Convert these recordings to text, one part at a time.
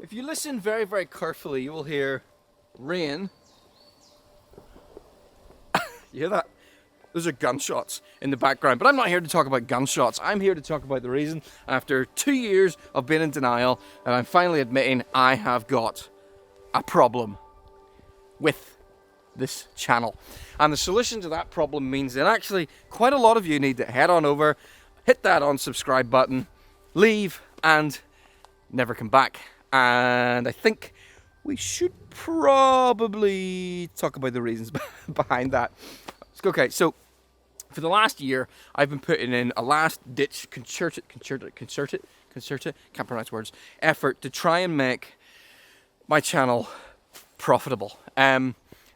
If you listen very, very carefully, you will hear rain. You hear that? Those are gunshots in the background. But I'm not here to talk about gunshots. I'm here to talk about the reason, after 2 years of being in denial, that I'm finally admitting I have got a problem with this channel. And the solution to that problem means that actually quite a lot of you need to head on over, hit that unsubscribe button, leave, and never come back. And I think we should probably talk about the reasons behind that. Okay, so for the last year, I've been putting in a last-ditch concerted, can't pronounce words, effort to try and make my channel profitable.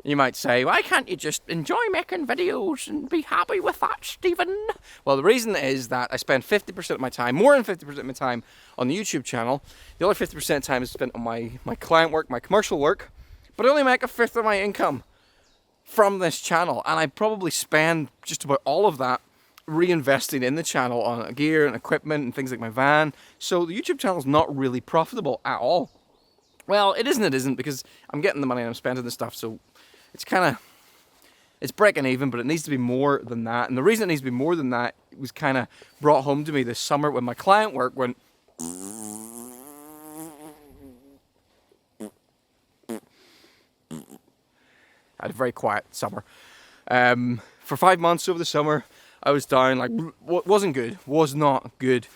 You might say, why can't you just enjoy making videos and be happy with that, Stephen? Well, the reason is that I spend 50% of my time, more than 50% of my time, on the YouTube channel. The other 50% of time is spent on my client work, my commercial work, but I only make a fifth of my income from this channel, and I probably spend just about all of that reinvesting in the channel on gear and equipment and things like my van. So the YouTube channel is not really profitable at all. Well, it isn't, because I'm getting the money and I'm spending the stuff, so it's breaking even, but it needs to be more than that. And the reason it needs to be more than that was kind of brought home to me this summer when my client work went. I had a very quiet summer. For 5 months over the summer, I was down, like, was not good.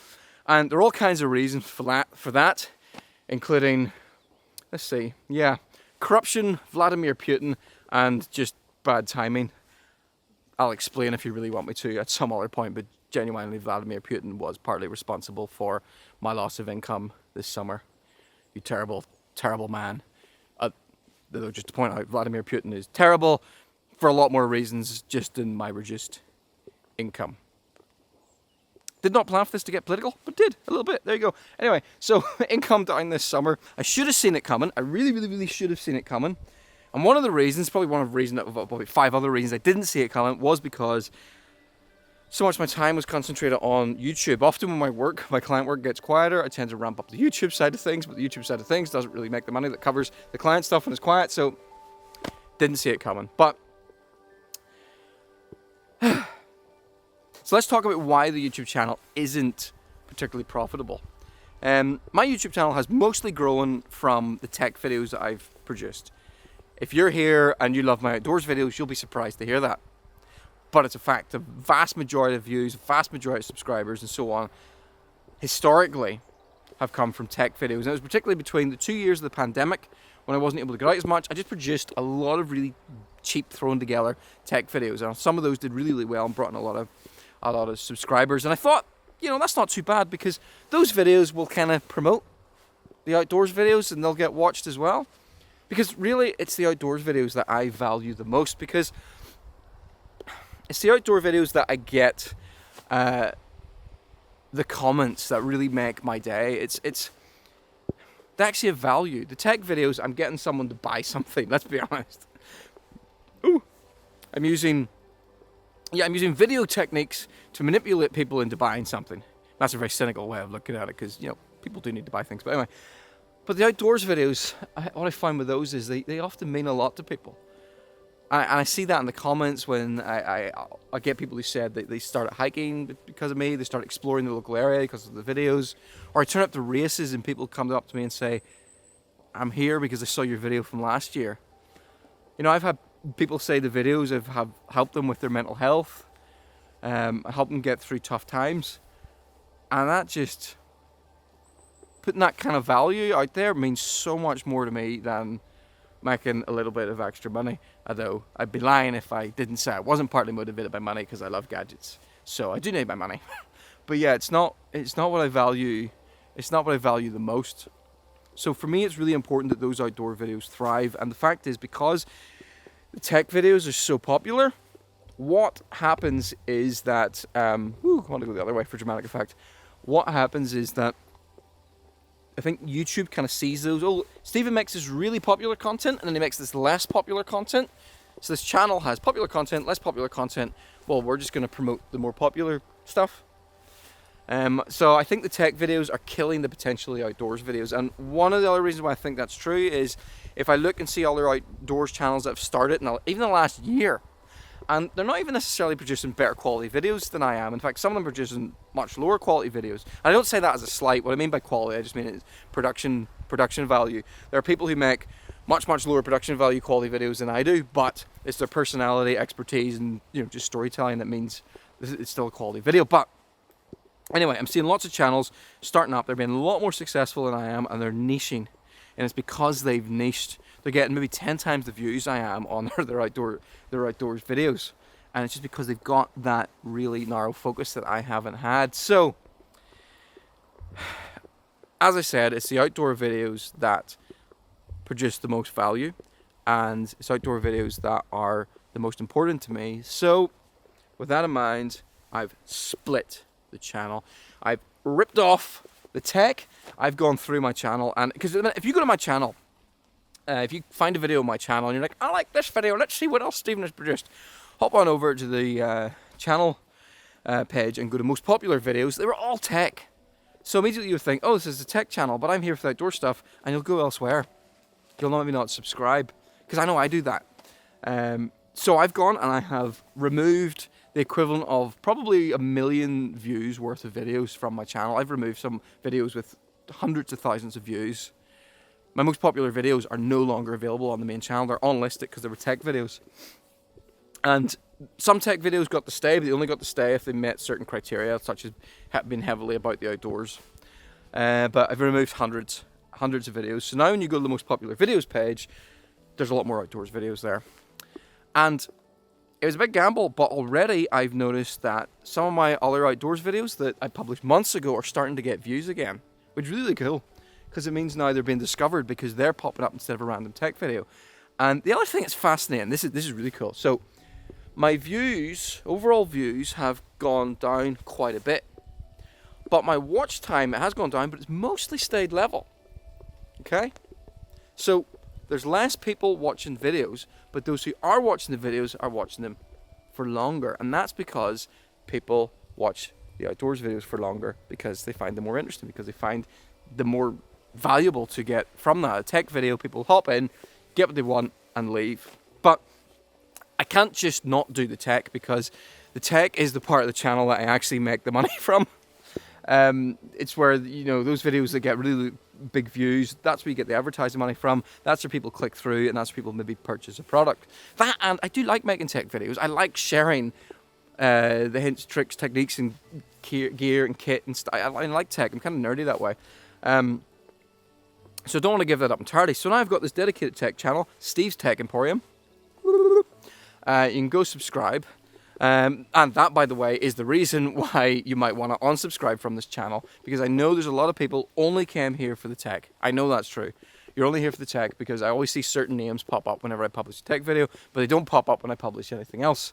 And there are all kinds of reasons for that, including, let's see, corruption, Vladimir Putin, and just bad timing. I'll explain if you really want me to at some other point, but genuinely Vladimir Putin was partly responsible for my loss of income this summer. You terrible, terrible man. Though, just to point out, Vladimir Putin is terrible for a lot more reasons just than my reduced income. Did not plan for this to get political, but did a little bit. There you go. Anyway, so income down this summer. I should have seen it coming. I really, really, really should have seen it coming. And one of the reasons, probably 5 other reasons I didn't see it coming, was because so much of my time was concentrated on YouTube. Often when my client work gets quieter, I tend to ramp up the YouTube side of things, but the YouTube side of things doesn't really make the money that covers the client stuff when it's quiet, so didn't see it coming. But so let's talk about why the YouTube channel isn't particularly profitable. My YouTube channel has mostly grown from the tech videos that I've produced. If you're here and you love my outdoors videos, you'll be surprised to hear that. But it's a fact. The vast majority of views, vast majority of subscribers and so on, historically, have come from tech videos. And it was particularly between the 2 years of the pandemic, when I wasn't able to get out as much, I just produced a lot of really cheap, thrown together tech videos. And some of those did really, really well and brought in a lot of subscribers. And I thought, that's not too bad, because those videos will kind of promote the outdoors videos and they'll get watched as well. Because really, it's the outdoors videos that I value the most, because it's the outdoor videos that I get the comments that really make my day. They actually have value. The tech videos, I'm getting someone to buy something, let's be honest. Ooh. I'm using video techniques to manipulate people into buying something. That's a very cynical way of looking at it, because, people do need to buy things. But anyway, but the outdoors videos, what I find with those is they often mean a lot to people. And I see that in the comments when I get people who said that they started hiking because of me, they start exploring the local area because of the videos, or I turn up to races and people come up to me and say, I'm here because I saw your video from last year. I've had people say the videos have helped them with their mental health, helped them get through tough times, and that just, putting that kind of value out there means so much more to me than making a little bit of extra money. Although I'd be lying if I didn't say I wasn't partly motivated by money, because I love gadgets, so I do need my money. But yeah, it's not what I value. It's not what I value the most. So for me, it's really important that those outdoor videos thrive. And the fact is, because the tech videos are so popular, what happens is that I want to go the other way for dramatic effect. What happens is that I think YouTube kind of sees those. Oh, Stephen makes this really popular content, and then he makes this less popular content. So this channel has popular content, less popular content. Well, we're just going to promote the more popular stuff. So I think the tech videos are killing the potentially outdoors videos. And one of the other reasons why I think that's true is if I look and see other outdoors channels that have started in even the last year, and they're not even necessarily producing better quality videos than I am. In fact, some of them are producing much lower quality videos. And I don't say that as a slight. What I mean by quality, I just mean it's production value. There are people who make much lower production value quality videos than I do, but it's their personality, expertise, and just storytelling that means it's still a quality video. But anyway, I'm seeing lots of channels starting up. They're being a lot more successful than I am, and they're niching. And it's because they've niched. They're getting maybe 10 times the views I am on their outdoors videos. And it's just because they've got that really narrow focus that I haven't had. So, as I said, it's the outdoor videos that produce the most value. And it's outdoor videos that are the most important to me. So, with that in mind, I've split the channel. I've ripped off the tech. I've gone through my channel, and because if you go to my channel, if you find a video on my channel and you're like, I like this video, let's see what else Stephen has produced, hop on over to the channel page and go to most popular videos. They were all tech. So immediately you think, oh, this is a tech channel, but I'm here for the outdoor stuff, and you'll go elsewhere. You'll maybe not subscribe, because I know I do that. So I've gone and I have removed the equivalent of probably 1 million views worth of videos from my channel. I've removed some videos with hundreds of thousands of views. My most popular videos are no longer available on the main channel. They're unlisted because they were tech videos. And some tech videos got to stay, but they only got to stay if they met certain criteria, such as being heavily about the outdoors. But I've removed hundreds of videos. So now when you go to the most popular videos page, there's a lot more outdoors videos there. And it was a big gamble, but already I've noticed that some of my other outdoors videos that I published months ago are starting to get views again, which is really cool, because it means now they're being discovered because they're popping up instead of a random tech video. And the other thing that's fascinating, this is really cool. So my views, overall views, have gone down quite a bit, but my watch time, it has gone down, but it's mostly stayed level. Okay, so there's less people watching videos, but those who are watching the videos are watching them for longer. And that's because people watch the outdoors videos for longer because they find them more interesting, because they find them more valuable to get from that. A tech video, people hop in, get what they want, and leave. But I can't just not do the tech, because the tech is the part of the channel that I actually make the money from. It's where, those videos that get really big views, that's where you get the advertising money from. That's where people click through, and that's where people maybe purchase a product. That, and I do like making tech videos. I like sharing the hints, tricks, techniques, and gear and kit and stuff. I like tech. I'm kind of nerdy that way. So I don't want to give that up entirely. So now I've got this dedicated tech channel, Steve's Tech Emporium. You can go subscribe. And that, by the way, is the reason why you might want to unsubscribe from this channel, because I know there's a lot of people only came here for the tech. I know that's true. You're only here for the tech because I always see certain names pop up whenever I publish a tech video, but they don't pop up when I publish anything else.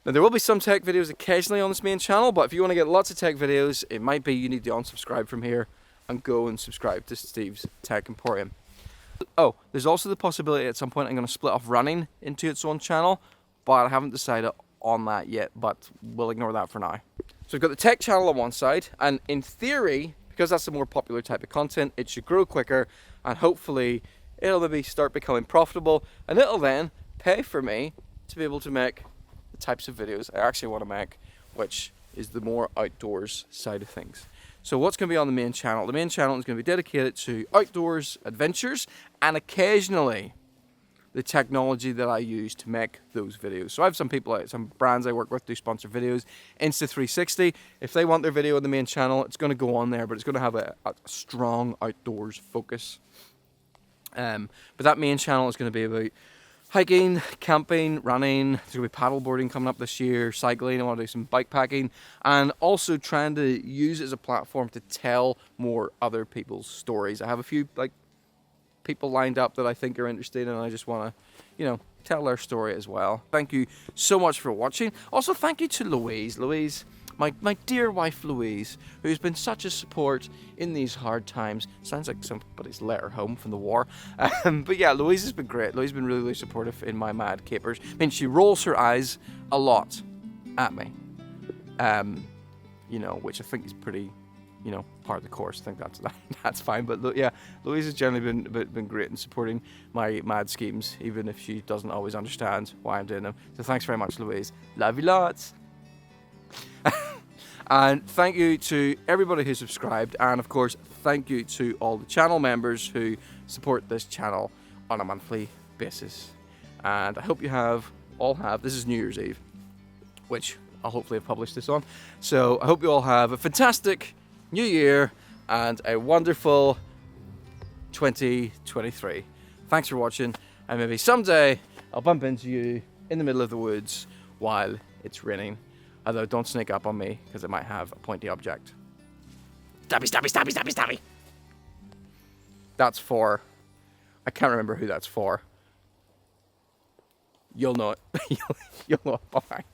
Now, there will be some tech videos occasionally on this main channel, but if you want to get lots of tech videos, it might be you need to unsubscribe from here and go and subscribe to Steve's Tech Emporium. Oh, there's also the possibility at some point I'm going to split off running into its own channel, but I haven't decided on that yet, but we'll ignore that for now. So we've got the tech channel on one side, and in theory, because that's the more popular type of content, it should grow quicker, and hopefully it'll maybe start becoming profitable, and it'll then pay for me to be able to make the types of videos I actually want to make, which is the more outdoors side of things. So what's going to be on the main channel? The main channel is going to be dedicated to outdoors adventures, and occasionally the technology that I use to make those videos. So I have some brands I work with do sponsor videos. Insta360, if they want their video on the main channel, it's going to go on there, but it's going to have a strong outdoors focus. But that main channel is going to be about hiking, camping, running. There's going to be paddle boarding coming up this year, cycling. I want to do some bike packing, and also trying to use it as a platform to tell more other people's stories. I have a few people lined up that I think are interested, and I just want to, tell their story as well. Thank you so much for watching. Also, thank you to Louise. Louise, my dear wife Louise, who's been such a support in these hard times. Sounds like somebody's let her home from the war. But yeah, Louise has been great. Louise has been really, really supportive in my mad capers. I mean, she rolls her eyes a lot at me. you know, which I think is pretty, you know, part of the course. I think that's fine. But yeah, Louise has generally been great in supporting my mad schemes, even if she doesn't always understand why I'm doing them. So thanks very much, Louise. Love you lots. And thank you to everybody who subscribed, and of course thank you to all the channel members who support this channel on a monthly basis. And I hope you all have, this is New Year's Eve, which I'll hopefully have published this on. So I hope you all have a fantastic new year and a wonderful 2023. Thanks for watching, and maybe someday I'll bump into you in the middle of the woods while it's raining. Although don't sneak up on me, because it might have a pointy object. Stabby, stabby, stabby, stabby, stabby. That's for, I can't remember who that's for. You'll know it. You'll know it. Bye.